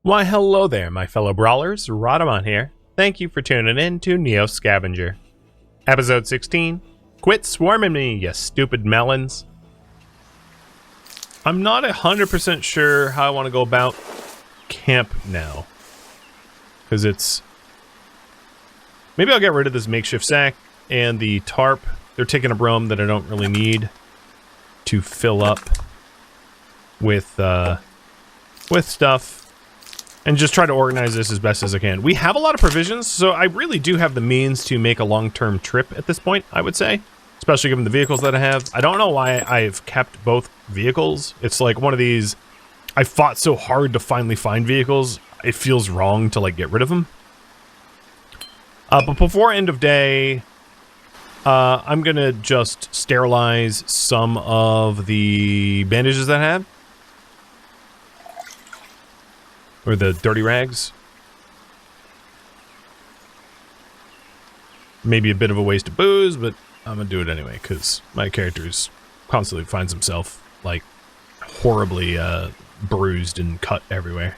Why hello there, my fellow brawlers, Rhadamant here. Thank you for tuning in to NEO Scavenger. Episode 16, Quit Swarming Me, you stupid melons. I'm not 100% sure how I want to go about camp now. Because it's... Maybe I'll get rid of this makeshift sack and the tarp. They're taking up room that I don't really need to fill up with stuff. And just try to organize this as best as I can. We have a lot of provisions, so I really do have the means to make a long-term trip at this point, I would say. Especially given the vehicles that I have. I don't know why I've kept both vehicles. It's like one of these... I fought so hard to finally find vehicles, it feels wrong to, like, get rid of them. But before end of day, I'm gonna just sterilize some of the bandages that I have. Or the dirty rags. Maybe a bit of a waste of booze, but I'm gonna do it anyway, because my character constantly finds himself, like, horribly bruised and cut everywhere.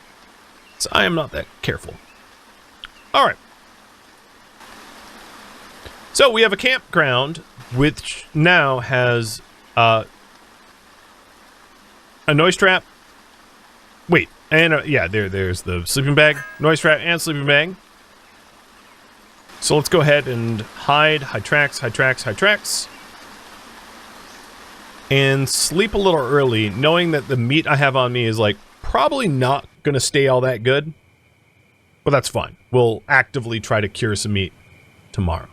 So I am not that careful. Alright. So we have a campground, which now has a noise trap. Wait. And yeah, there's the sleeping bag, noise trap, and sleeping bag. So let's go ahead and hide tracks, and sleep a little early, knowing that the meat I have on me is like probably not gonna stay all that good. But that's fine. We'll actively try to cure some meat tomorrow.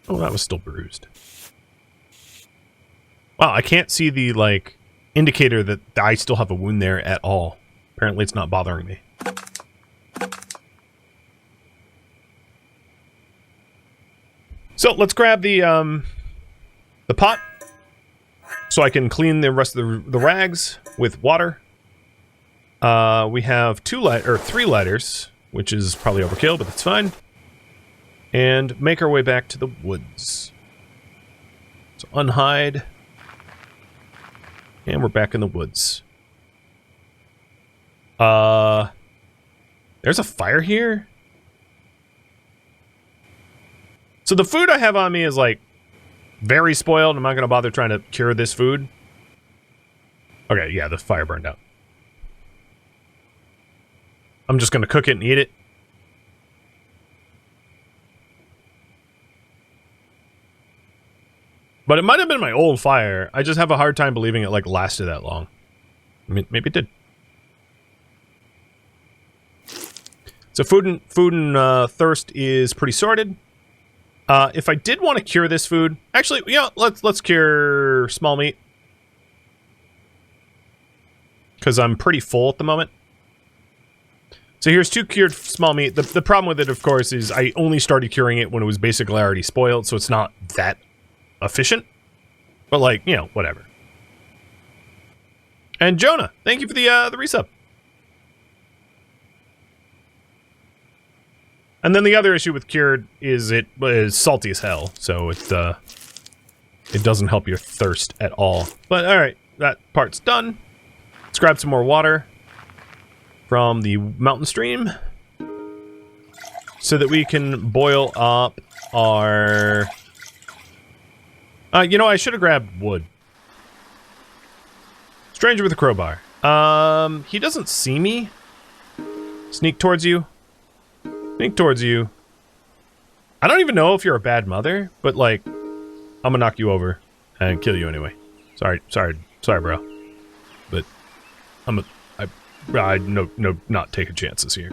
Oh, that was still bruised. Wow, I can't see the, like, indicator that I still have a wound there at all. Apparently it's not bothering me. So, let's grab the pot. So I can clean the rest of the rags with water. We have 3 lighters, which is probably overkill, but that's fine. And make our way back to the woods. So unhide. And we're back in the woods. There's a fire here? So the food I have on me is, like, very spoiled. I'm not gonna bother trying to cure this food. Okay, yeah, the fire burned out. I'm just gonna cook it and eat it. But it might have been my old fire. I just have a hard time believing it, like, lasted that long. I mean, maybe it did. So food and thirst is pretty sorted. If I did want to cure this food... Actually, yeah, let's cure small meat. Because I'm pretty full at the moment. So here's 2 cured small meat. The problem with it, of course, is I only started curing it when it was basically already spoiled, so it's not that efficient, but, like, you know, whatever. And Jonah, thank you for the resub. And then the other issue with cured is it is salty as hell, so it doesn't help your thirst at all. But all right, that part's done. Let's grab some more water from the mountain stream so that we can boil up our... you know, I should have grabbed wood. Stranger with a crowbar. He doesn't see me. Sneak towards you. Sneak towards you. I don't even know if you're a bad mother, but, like, I'm gonna knock you over and kill you anyway. Sorry, bro. But no, not taking chances here.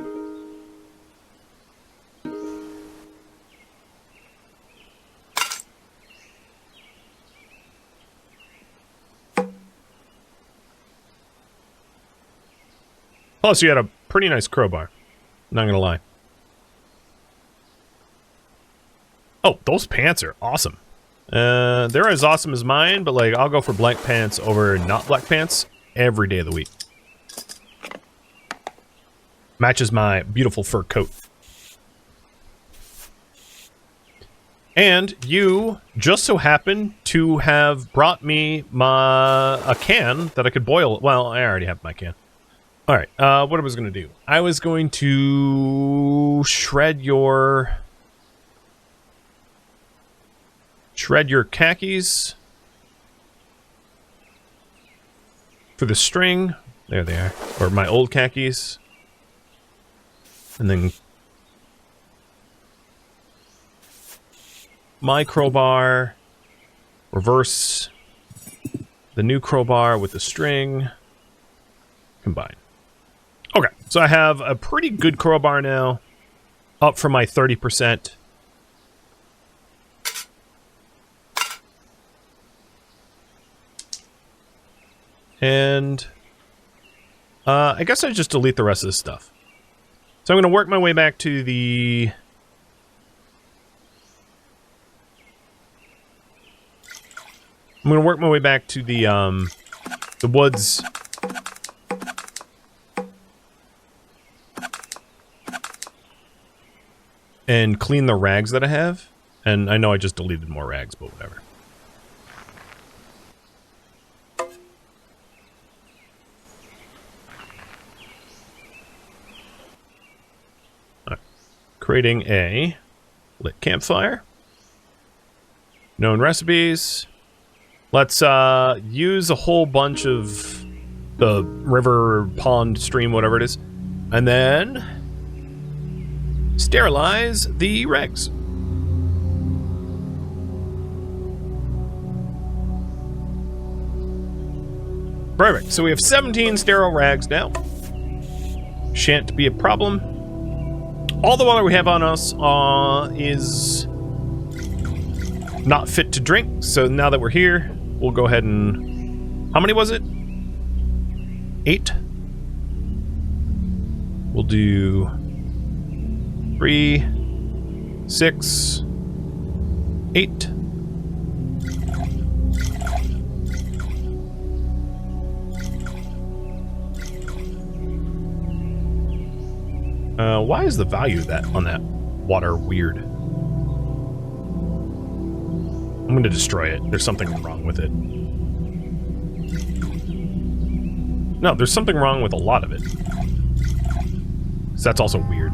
Plus, you had a pretty nice crowbar. Not gonna lie. Oh, those pants are awesome. They're as awesome as mine, but, like, I'll go for black pants over not black pants every day of the week. Matches my beautiful fur coat. And you just so happen to have brought me a can that I could boil. Well, I already have my can. All right, what I was going to do. I was going to shred your khakis for the string. There they are. Or my old khakis. And then my crowbar, reverse the new crowbar with the string, combine. Okay, so I have a pretty good crowbar now, up from my 30%. And I guess I just delete the rest of this stuff. So I'm going to work my way back to the... I'm going to work my way back to the woods. And clean the rags that I have. And I know I just deleted more rags, but whatever. All right. Creating a lit campfire. Known recipes. Let's use a whole bunch of the river, pond, stream, whatever it is. And then sterilize the rags. Perfect. So we have 17 sterile rags now. Shan't be a problem. All the water we have on us is not fit to drink. So now that we're here, we'll go ahead and... How many was it? 8? We'll do 3, 6, 8. Why is the value on that water weird? I'm going to destroy it. There's something wrong with it. No, there's something wrong with a lot of it. So that's also weird.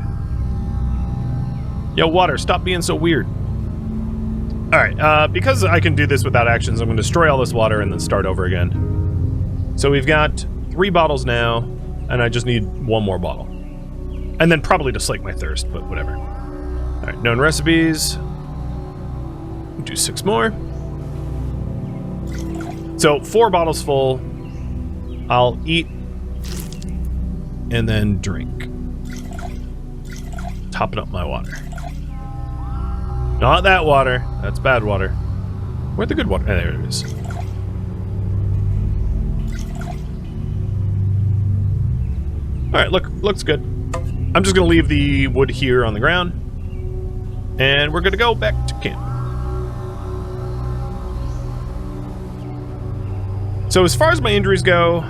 Yo, water, stop being so weird. Alright, because I can do this without actions, I'm going to destroy all this water and then start over again. So we've got 3 bottles now, and I just need 1 more bottle. And then probably to slake my thirst, but whatever. Alright, known recipes. Do 6 more. So 4 bottles full. I'll eat and then drink. Topping up my water. Not that water. That's bad water. Where'd the good water? Oh, there it is. Alright, looks good. I'm just gonna leave the wood here on the ground. And we're gonna go back to camp. So as far as my injuries go,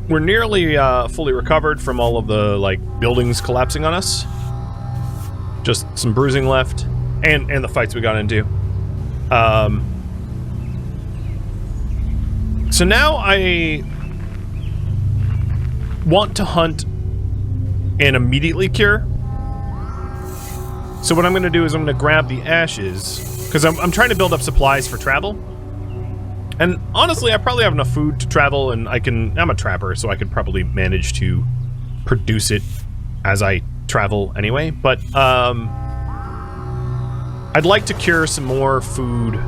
we're nearly fully recovered from all of the buildings collapsing on us. Just some bruising left, and the fights we got into. So now I want to hunt and immediately cure. So what I'm going to do is I'm going to grab the ashes, because I'm trying to build up supplies for travel. And honestly, I probably have enough food to travel, and I'm a trapper, so I could probably manage to produce it as I travel anyway. But I'd like to cure some more food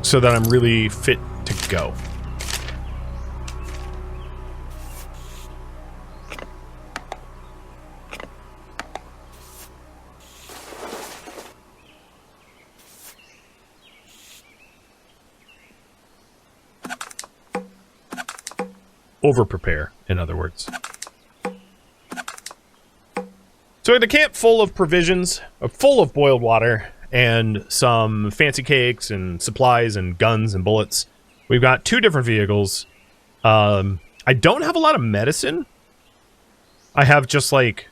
so that I'm really fit to go. Over-prepare, in other words. So we had a camp full of provisions, full of boiled water, and some fancy cakes and supplies and guns and bullets. We've got 2 different vehicles. I don't have a lot of medicine, I have just like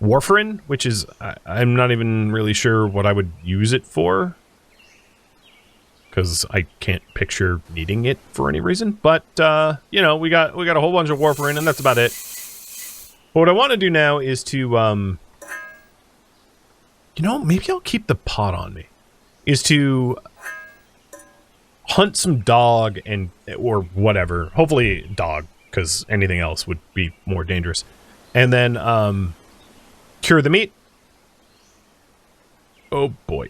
warfarin, which is I'm not even really sure what I would use it for, because I can't picture needing it for any reason. But you know, we got a whole bunch of warfarin, and that's about it. But what I want to do now is to you know, maybe I'll keep the pot on me. Is to hunt some dog or whatever. Hopefully dog, because anything else would be more dangerous. And then cure the meat. Oh boy.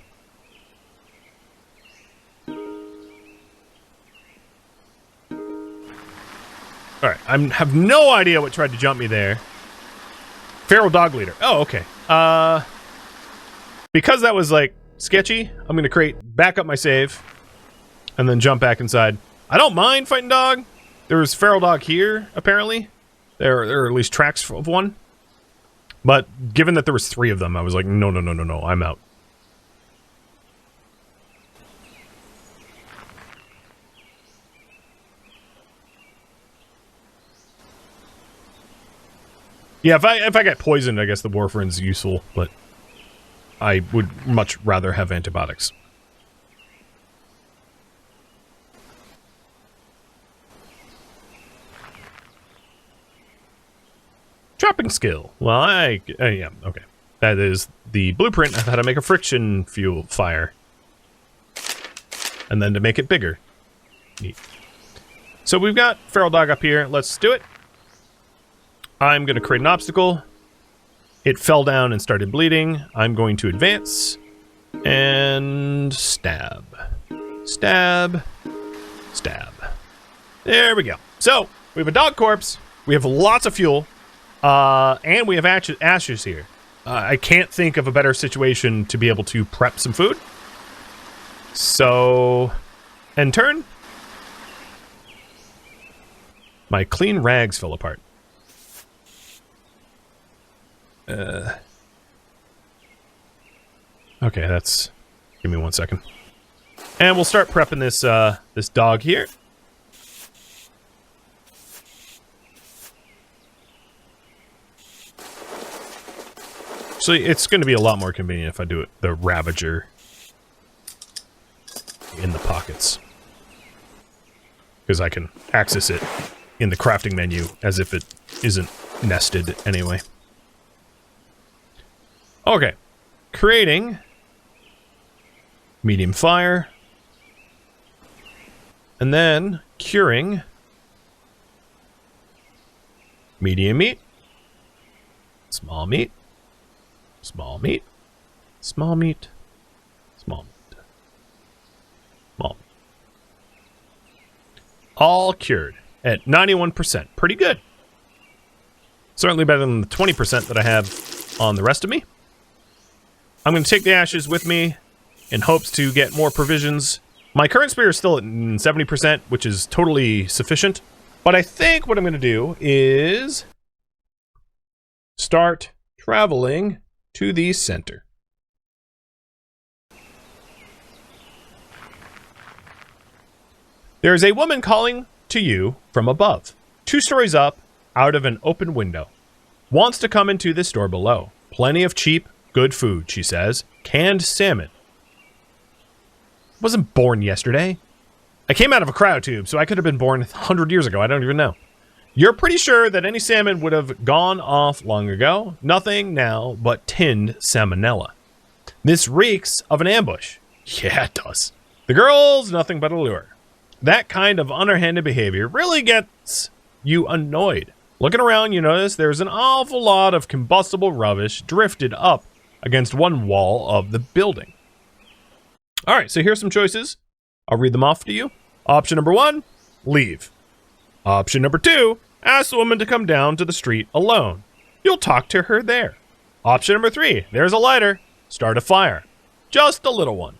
Alright, I have no idea what tried to jump me there. Feral dog leader. Oh, okay. Because that was like sketchy, I'm gonna back up my save and then jump back inside. I don't mind fighting dog. There's feral dog here, apparently. There are at least tracks of one. But given that there was 3 of them, I was like, no, I'm out. Yeah, if I get poisoned, I guess the warfarin's useful, but I would much rather have antibiotics. Chopping skill. Well, yeah, okay. That is the blueprint of how to make a friction fuel fire. And then to make it bigger. Neat. So we've got feral dog up here. Let's do it. I'm going to create an obstacle. It fell down and started bleeding. I'm going to advance. And stab. Stab. Stab. There we go. So, we have a dog corpse. We have lots of fuel. And we have ashes here. I can't think of a better situation to be able to prep some food. So, end turn. My clean rags fell apart. Okay, that's... Give me 1 second. And we'll start prepping this, this dog here. So it's going to be a lot more convenient if I do it the Ravager in the pockets. Because I can access it in the crafting menu as if it isn't nested anyway. Okay. Creating medium fire. And then curing medium meat. Small meat. Small meat. Small meat. Small meat. Small meat. All cured at 91%. Pretty good. Certainly better than the 20% that I have on the rest of me. I'm going to take the ashes with me in hopes to get more provisions. My current spear is still at 70%, which is totally sufficient. But I think what I'm going to do is start traveling to the center. There is a woman calling to you from above, 2 stories up, out of an open window. Wants to come into this store below. Plenty of cheap, good food, she says. Canned salmon. Wasn't born yesterday. I came out of a cryotube, so I could have been born 100 years ago. I don't even know. You're pretty sure that any salmon would have gone off long ago. Nothing now but tinned salmonella. This reeks of an ambush. Yeah, it does. The girl's nothing but a lure. That kind of underhanded behavior really gets you annoyed. Looking around, you notice there's an awful lot of combustible rubbish drifted up against one wall of the building. Alright, so here's some choices. I'll read them off to you. Option number 1, leave. Option number 2, ask the woman to come down to the street alone. You'll talk to her there. Option number 3, there's a lighter. Start a fire. Just a little one.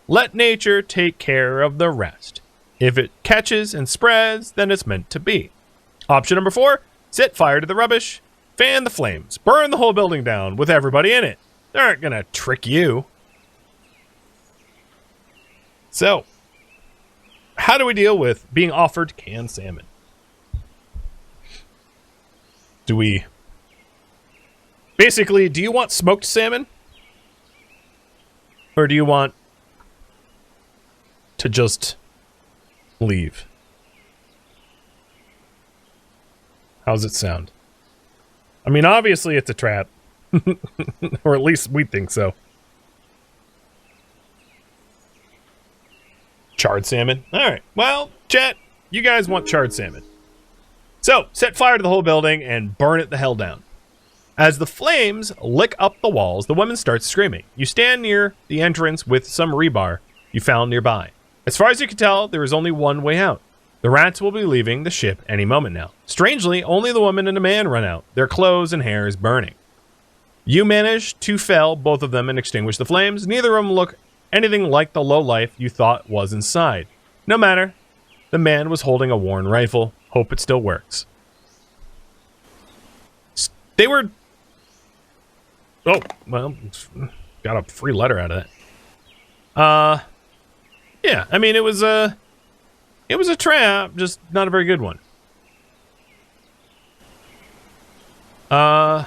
Let nature take care of the rest. If it catches and spreads, then it's meant to be. Option number 4, set fire to the rubbish. Fan the flames. Burn the whole building down with everybody in it. They aren't gonna trick you. So, how do we deal with being offered canned salmon? Do we Basically, do you want smoked salmon? Or do you want to just leave? How's it sound? I mean, obviously it's a trap. Or at least we think so. Charred salmon? Alright, well, chat, you guys want charred salmon. So, set fire to the whole building and burn it the hell down. As the flames lick up the walls, the woman starts screaming. You stand near the entrance with some rebar you found nearby. As far as you can tell, there is only one way out. The rats will be leaving the ship any moment now. Strangely, only the woman and the man run out. Their clothes and hair is burning. You manage to fell both of them and extinguish the flames. Neither of them look anything like the lowlife you thought was inside. No matter, the man was holding a worn rifle. Hope it still works. They were... Oh, well, got a free letter out of that. Yeah, I mean, it was a trap, just not a very good one. I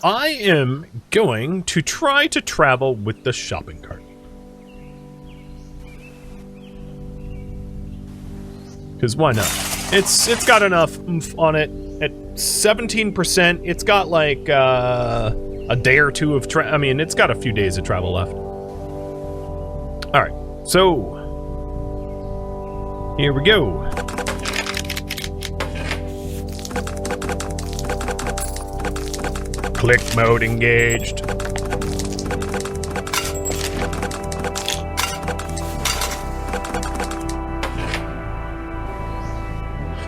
am going to try to travel with the shopping cart. Because why not? It's got enough oomph on it. At 17%, it's got like a day or two of I mean, it's got a few days of travel left. Alright, so here we go. Click mode engaged.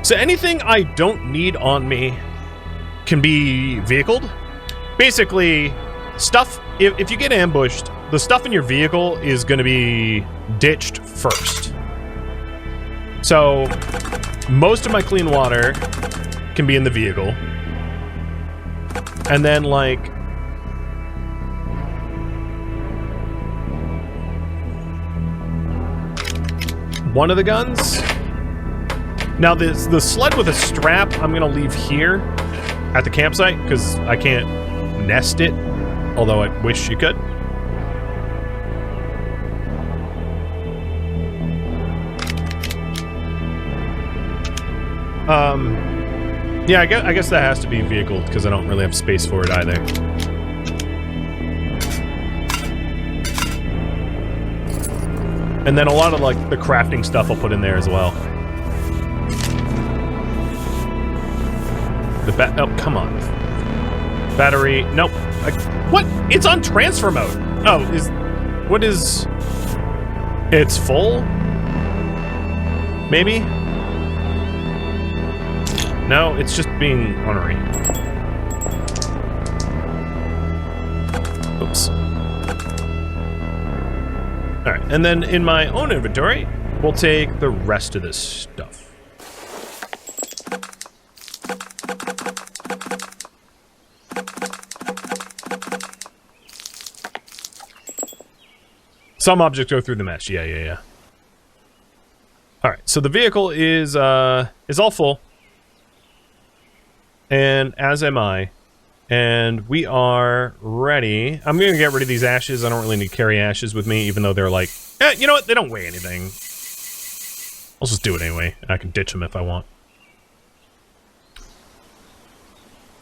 So anything I don't need on me can be vehicled. Basically, stuff, if you get ambushed, the stuff in your vehicle is going to be ditched first. So, most of my clean water can be in the vehicle. And then, like... one of the guns... Now, the sled with a strap, I'm going to leave here at the campsite, because I can't nest it, although I wish you could. Yeah, I guess that has to be vehicled, because I don't really have space for it either. And then a lot of, like, the crafting stuff I'll put in there as well. Oh, come on. Battery. Nope. What? It's on transfer mode. Oh, what is... It's full? Maybe? No, it's just being ornery. Oops. Alright, and then in my own inventory, we'll take the rest of this stuff. Some objects go through the mesh. Yeah. Alright, so the vehicle is all full. And as am I. And we are ready. I'm going to get rid of these ashes. I don't really need to carry ashes with me, even though they're like... you know what? They don't weigh anything. I'll just do it anyway. I can ditch them if I want.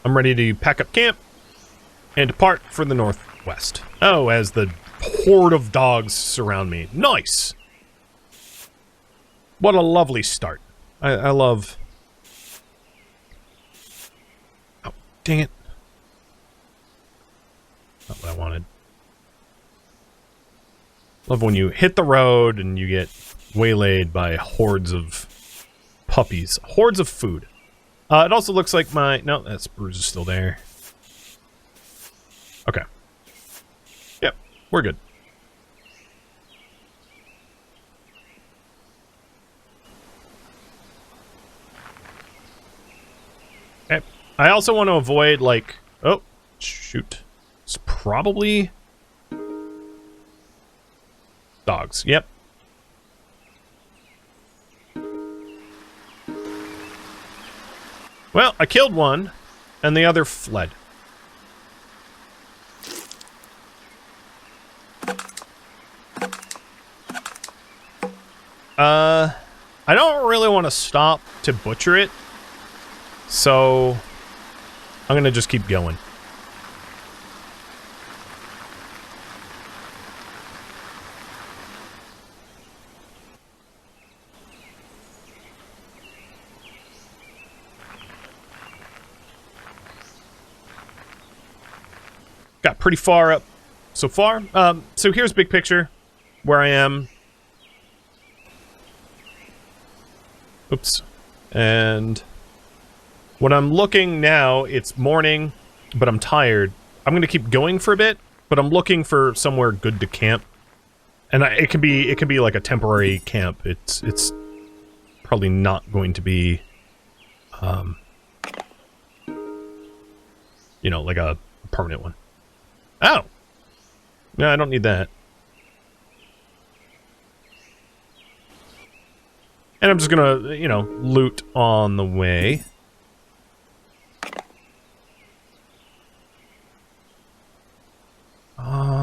I'm ready to pack up camp and depart for the northwest. Oh, as the horde of dogs surround me. Nice! What a lovely start. I love... Oh, dang it. Not what I wanted. Love when you hit the road and you get waylaid by hordes of puppies. Hordes of food. It also looks like my... No, that spruce is still there. Okay. Yep, we're good. Okay. I also want to avoid, like... Oh, shoot. It's probably... dogs. Yep. Well, I killed one, and the other fled. I don't really want to stop to butcher it, so I'm gonna just keep going. Got pretty far up so far. So here's big picture where I am. Oops. And when I'm looking now, it's morning, but I'm tired. I'm gonna keep going for a bit, but I'm looking for somewhere good to camp. And it can be like a temporary camp. It's probably not going to be, you know, like a permanent one. Oh! No, I don't need that. And I'm just gonna, you know, loot on the way.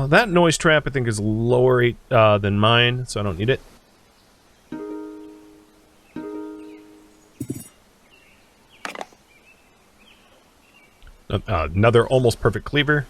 That noise trap, I think, is lower than mine, so I don't need it. Another almost perfect cleaver.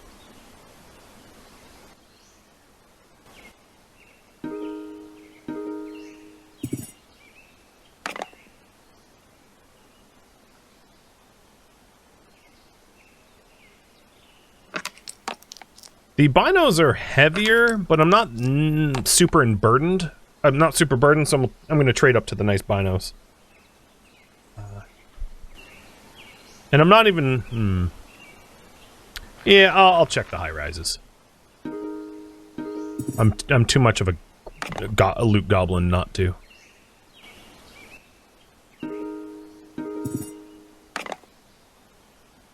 The binos are heavier, but I'm not super burdened. I'm not super burdened, so I'm going to trade up to the nice binos. And I'm not even... Yeah, I'll check the high rises. I'm too much of a loot goblin not to.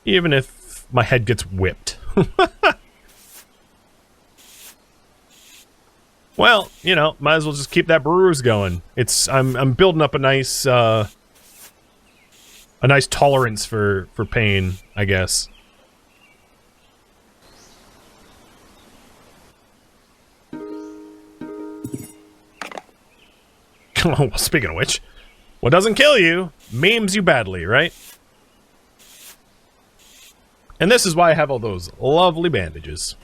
Even if my head gets whipped. Well, you know, might as well just keep that bruise going. I'm building up a nice tolerance for pain, I guess. Oh, speaking of which, what doesn't kill you maims you badly, right? And this is why I have all those lovely bandages.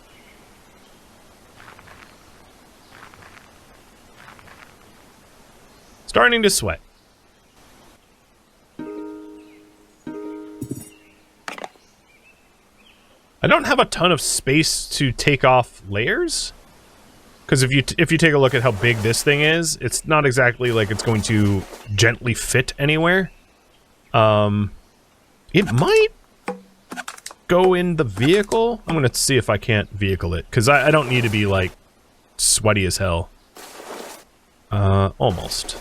Starting to sweat. I don't have a ton of space to take off layers, because if you take a look at how big this thing is, it's not exactly like it's going to gently fit anywhere. It might go in the vehicle. I'm gonna see if I can't vehicle it, because I don't need to be like sweaty as hell. Almost.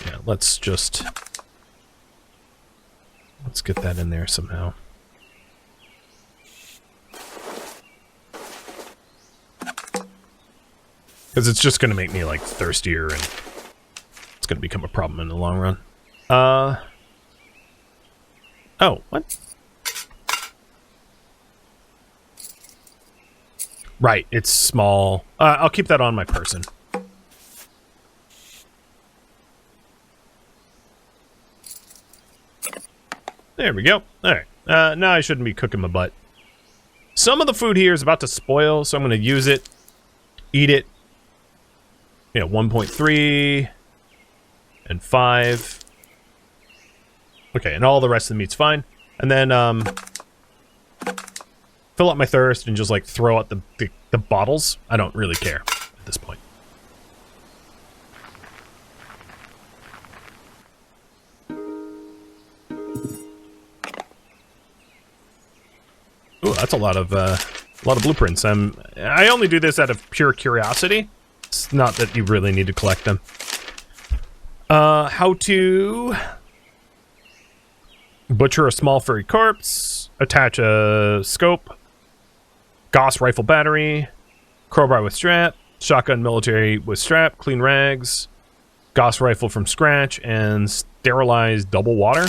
Yeah, let's get that in there somehow. Because it's just going to make me, like, thirstier, and it's going to become a problem in the long run. Oh, what? Right, it's small. I'll keep that on my person. There we go. Alright. Now I shouldn't be cooking my butt. Some of the food here is about to spoil, so I'm going to use it, eat it. You know, 1.3 and 5. Okay, and all the rest of the meat's fine. And then, fill up my thirst and just, like, throw out the bottles. I don't really care at this point. Ooh, that's a lot of blueprints. I only do this out of pure curiosity. It's not that you really need to collect them. How to butcher a small furry corpse, attach a scope, Gauss rifle battery, crowbar with strap, shotgun military with strap, clean rags, Gauss rifle from scratch, and sterilize double water.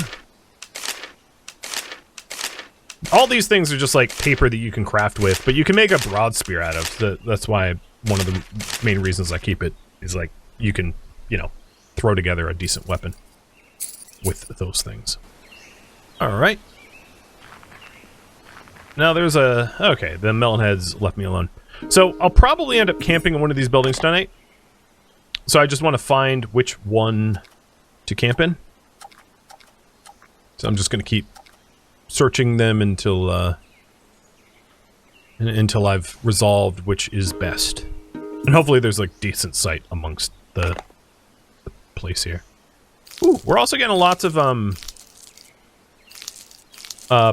All these things are just like paper that you can craft with, but you can make a broad spear out of. That's why one of the main reasons I keep it is like you can, you know, throw together a decent weapon with those things. All right. Now there's a... Okay, the melon heads left me alone. So I'll probably end up camping in one of these buildings tonight. So I just want to find which one to camp in. So I'm just going to keep searching them until I've resolved which is best. And hopefully there's like decent sight amongst the place here. Ooh, we're also getting lots of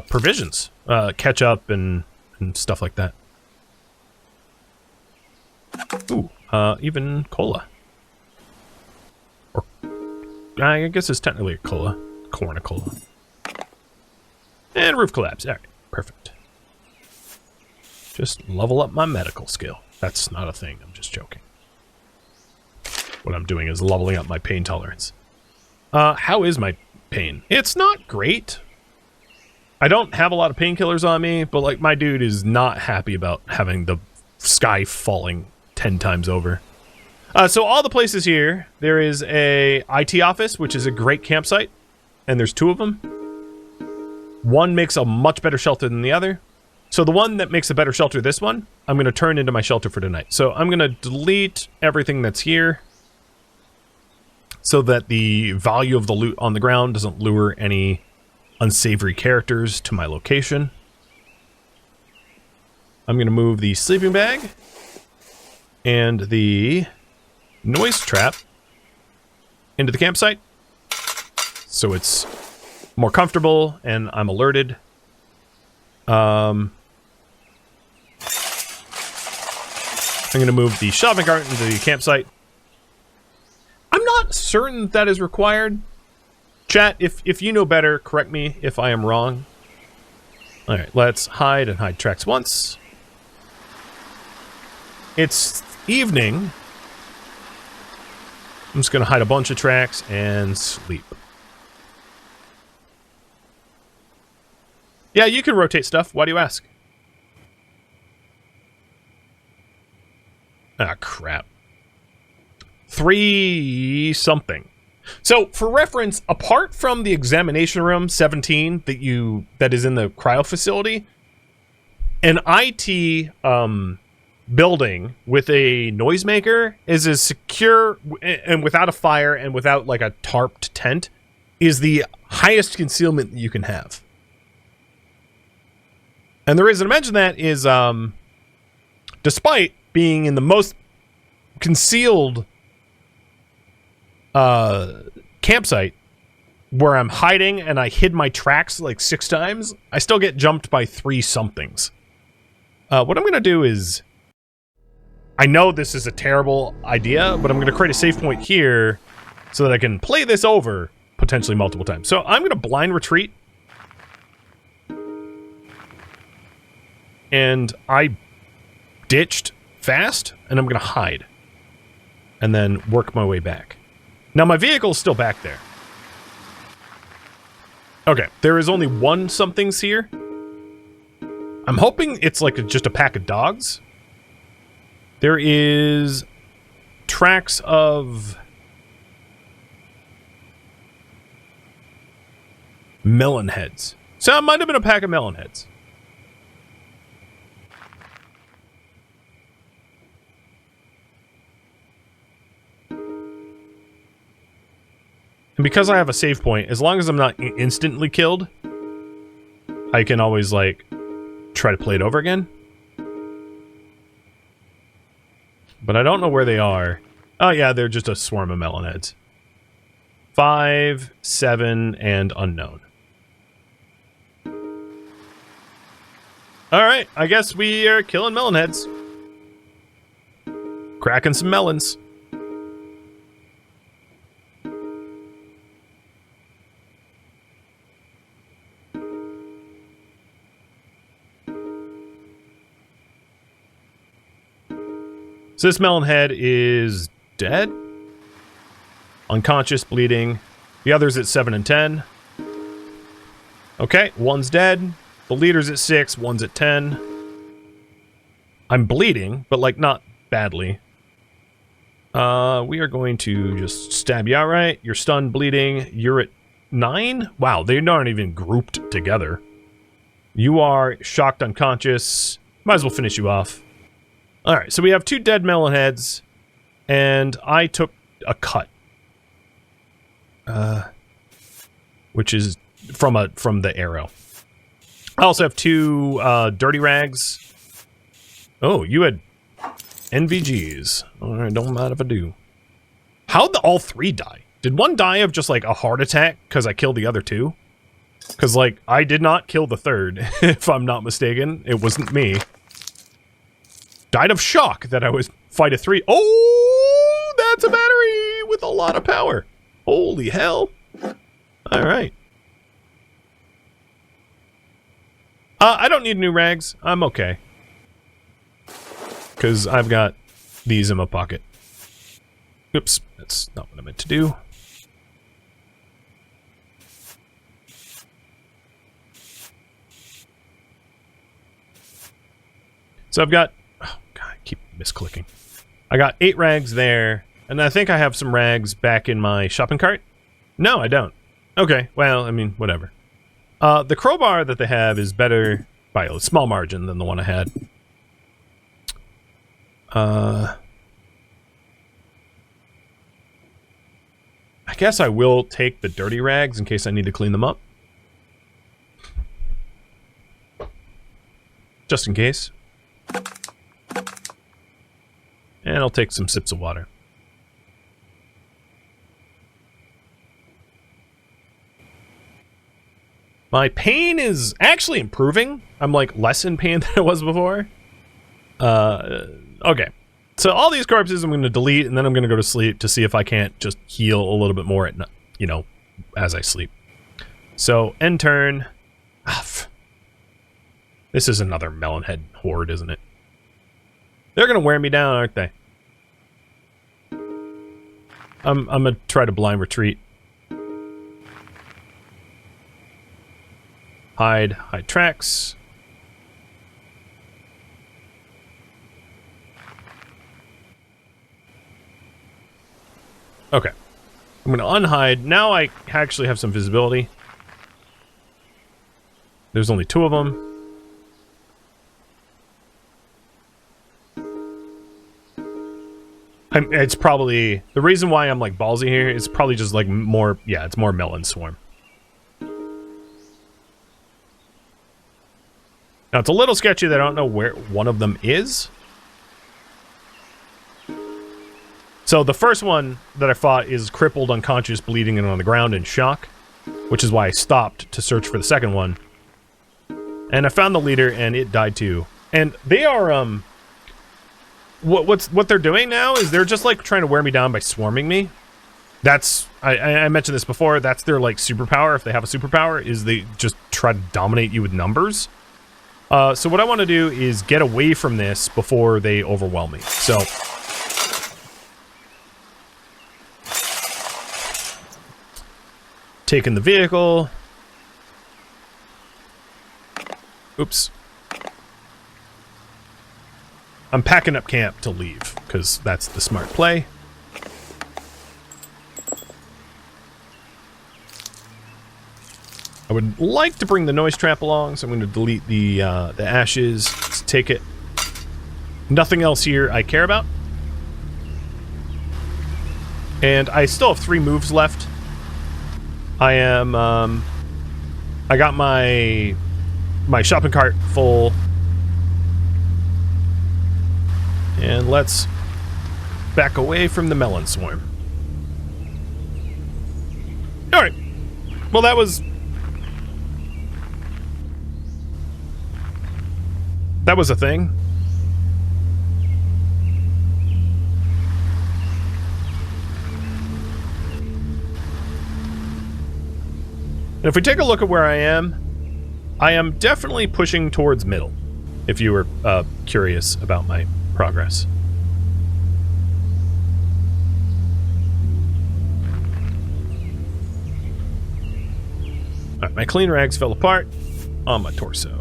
provisions. Ketchup and stuff like that. Ooh, even cola. Or I guess it's technically a cola. Corn-a-cola. And roof collapse. Alright, perfect. Just level up my medical skill. That's not a thing, I'm just joking. What I'm doing is leveling up my pain tolerance. How is my pain? It's not great. I don't have a lot of painkillers on me, but like my dude is not happy about having the sky falling 10 times over. So all the places here, there is a IT office, which is a great campsite, and there's 2 of them. One makes a much better shelter than the other. So the one that makes a better shelter, this one, I'm going to turn into my shelter for tonight. So I'm going to delete everything that's here so that the value of the loot on the ground doesn't lure any unsavory characters to my location. I'm going to move the sleeping bag and the noise trap into the campsite so it's more comfortable and I'm alerted. I'm going to move the shopping cart into the campsite. I'm not certain that is required. Chat, if you know better, correct me if I am wrong. Alright, let's hide and hide tracks once. It's evening. I'm just going to hide a bunch of tracks and sleep. Yeah, you can rotate stuff. Why do you ask? Ah, crap. 3 something. So, for reference, apart from the examination room 17 that is in the cryo facility, an IT building with a noisemaker is as secure and without a fire and without like a tarped tent is the highest concealment that you can have. And the reason I mention that is, despite being in the most concealed campsite where I'm hiding and I hid my tracks like 6 times, I still get jumped by 3 somethings. What I'm going to do is, I know this is a terrible idea, but I'm going to create a save point here so that I can play this over potentially multiple times. So I'm going to blind retreat. And I ditched fast, and I'm going to hide. And then work my way back. Now, my vehicle's still back there. Okay, there is only 1 somethings here. I'm hoping it's like just a pack of dogs. There is tracks of melon heads. So it might have been a pack of melon heads. And because I have a save point, as long as I'm not instantly killed, I can always, like, try to play it over again. But I don't know where they are. Oh, yeah, they're just a swarm of melon heads. 5, 7, and unknown. Alright, I guess we are killing melon heads. Cracking some melons. So this melon head is dead. Unconscious, bleeding. The other's at 7 and 10. Okay, one's dead. The leader's at 6, one's at 10. I'm bleeding, but, like, not badly. We are going to just stab you outright. You're stunned, bleeding. You're at 9? Wow, they aren't even grouped together. You are shocked, unconscious. Might as well finish you off. Alright, so we have 2 dead melon heads, and I took a cut. Which is from the arrow. I also have 2 dirty rags. Oh, you had NVGs. Alright, don't mind if I do. How'd all 3 die? Did one die of just, like, a heart attack because I killed the other 2? Because, like, I did not kill the 3rd, if I'm not mistaken. It wasn't me. Died of shock that I was fight a 3. Oh, that's a battery with a lot of power. Holy hell. Alright. I don't need new rags. I'm okay. Because I've got these in my pocket. Oops, that's not what I meant to do. So I've got... Oh, God, I keep misclicking. I got 8 rags there, and I think I have some rags back in my shopping cart. No, I don't. Okay, well, I mean, whatever. The crowbar that they have is better by a small margin than the one I had. I guess I will take the dirty rags in case I need to clean them up. Just in case. And I'll take some sips of water. My pain is actually improving. I'm, like, less in pain than I was before. Okay. So all these corpses I'm going to delete, and then I'm going to go to sleep to see if I can't just heal a little bit more at, you know, as I sleep. So, end turn. This is another melon head horde, isn't it? They're going to wear me down, aren't they? I'm going to try to blind retreat. Hide tracks. Okay. I'm going to unhide. Now I actually have some visibility. There's only 2 of them. It's probably... The reason why I'm, like, ballsy here is probably just, like, more... Yeah, it's more melon swarm. Now, it's a little sketchy that I don't know where one of them is. So, the first one that I fought is crippled, unconscious, bleeding, and on the ground in shock. Which is why I stopped to search for the second one. And I found the leader, and it died too. And they are, What they're doing now is they're just, like, trying to wear me down by swarming me. That's... I mentioned this before, that's their, like, superpower, if they have a superpower, is they just try to dominate you with numbers. So what I want to do is get away from this before they overwhelm me. So... Taking the vehicle. Oops. I'm packing up camp to leave, because that's the smart play. I would like to bring the noise trap along, so I'm going to delete the ashes. Let's take it. Nothing else here I care about. And I still have 3 moves left. I am, I got my shopping cart full. And let's back away from the melon swarm. Alright. Well, that was a thing. And if we take a look at where I am definitely pushing towards middle, if you were curious about my progress. Alright, my clean rags fell apart. on my torso.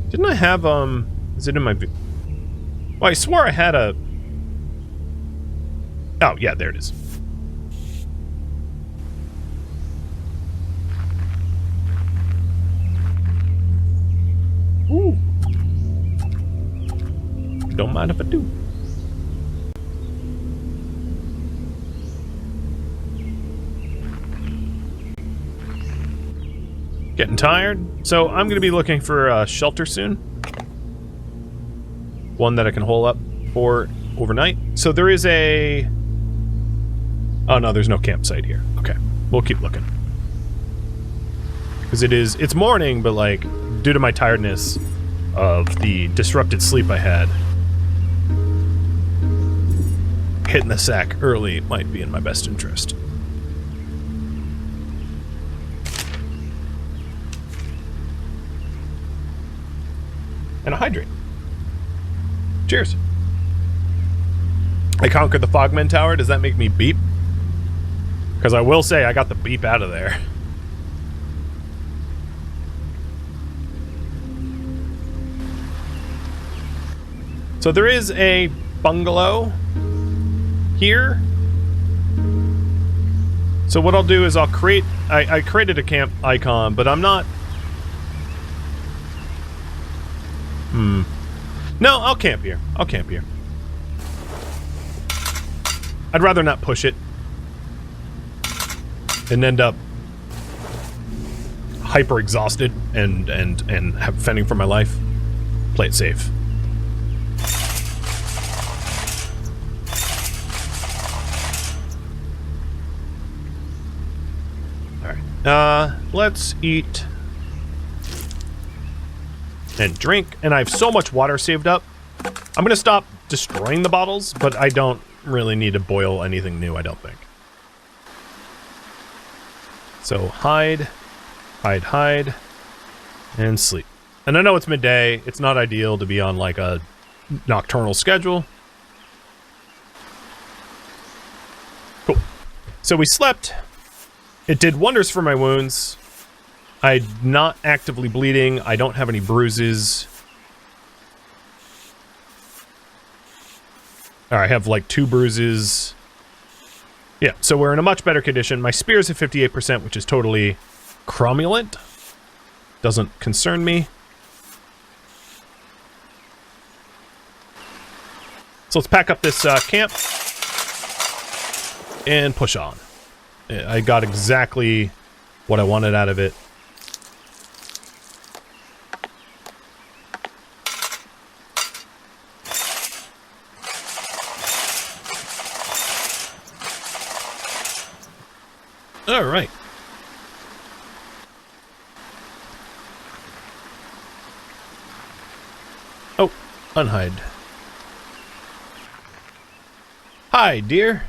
Didn't I have, is it in my... Well, I swore I had a... Oh, yeah, there it is. Ooh. Don't mind if I do. Getting tired, so I'm going to be looking for a shelter soon. One that I can hole up for overnight. So there is a... Oh no, there's no campsite here. Okay, we'll keep looking. Because it's morning, but like, due to my tiredness of the disrupted sleep I had, hitting the sack early might be in my best interest. And a hydrate. Cheers. I conquered the Fogmen Tower. Does that make me beep? Because I will say I got the beep out of there. So there is a bungalow here. So what I'll do is I'll create... I created a camp icon, but I'm not... No, I'll camp here. I'll camp here. I'd rather not push it and end up hyper exhausted and have fending for my life. Play it safe. Alright. Let's eat and drink, and I have so much water saved up. I'm gonna stop destroying the bottles, but I don't really need to boil anything new, I don't think. So hide, and sleep. And I know it's midday, it's not ideal to be on like a nocturnal schedule. Cool. So we slept. It did wonders for my wounds. I'm not actively bleeding. I don't have any bruises. I have like 2 bruises. Yeah, so we're in a much better condition. My spear's at 58%, which is totally cromulent. Doesn't concern me. So let's pack up this camp and push on. I got exactly what I wanted out of it. All right. Oh, unhide. Hi, dear.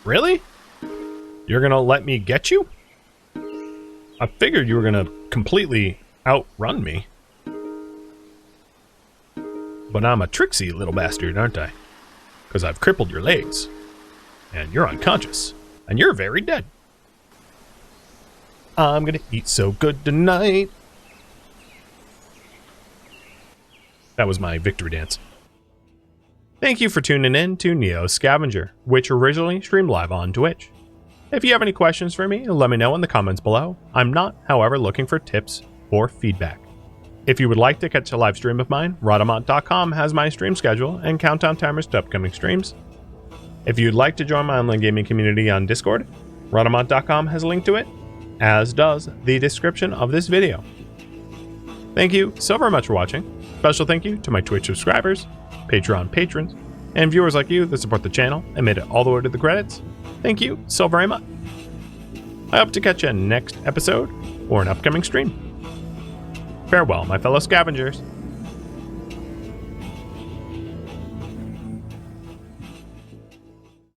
Really? You're gonna let me get you? I figured you were gonna completely outrun me. But I'm a tricksy little bastard, aren't I? Because I've crippled your legs. And you're unconscious. And you're very dead. I'm gonna eat so good tonight. That was my victory dance. Thank you for tuning in to NEO Scavenger, which originally streamed live on Twitch. If you have any questions for me, let me know in the comments below. I'm not, however, looking for tips or feedback. If you would like to catch a live stream of mine, Rhadamant.com has my stream schedule and countdown timers to upcoming streams. If you'd like to join my online gaming community on Discord, Rhadamant.com has a link to it, as does the description of this video. Thank you so very much for watching. Special thank you to my Twitch subscribers, Patreon patrons, and viewers like you that support the channel and made it all the way to the credits. Thank you so very much. I hope to catch you in next episode or an upcoming stream. Farewell, my fellow scavengers.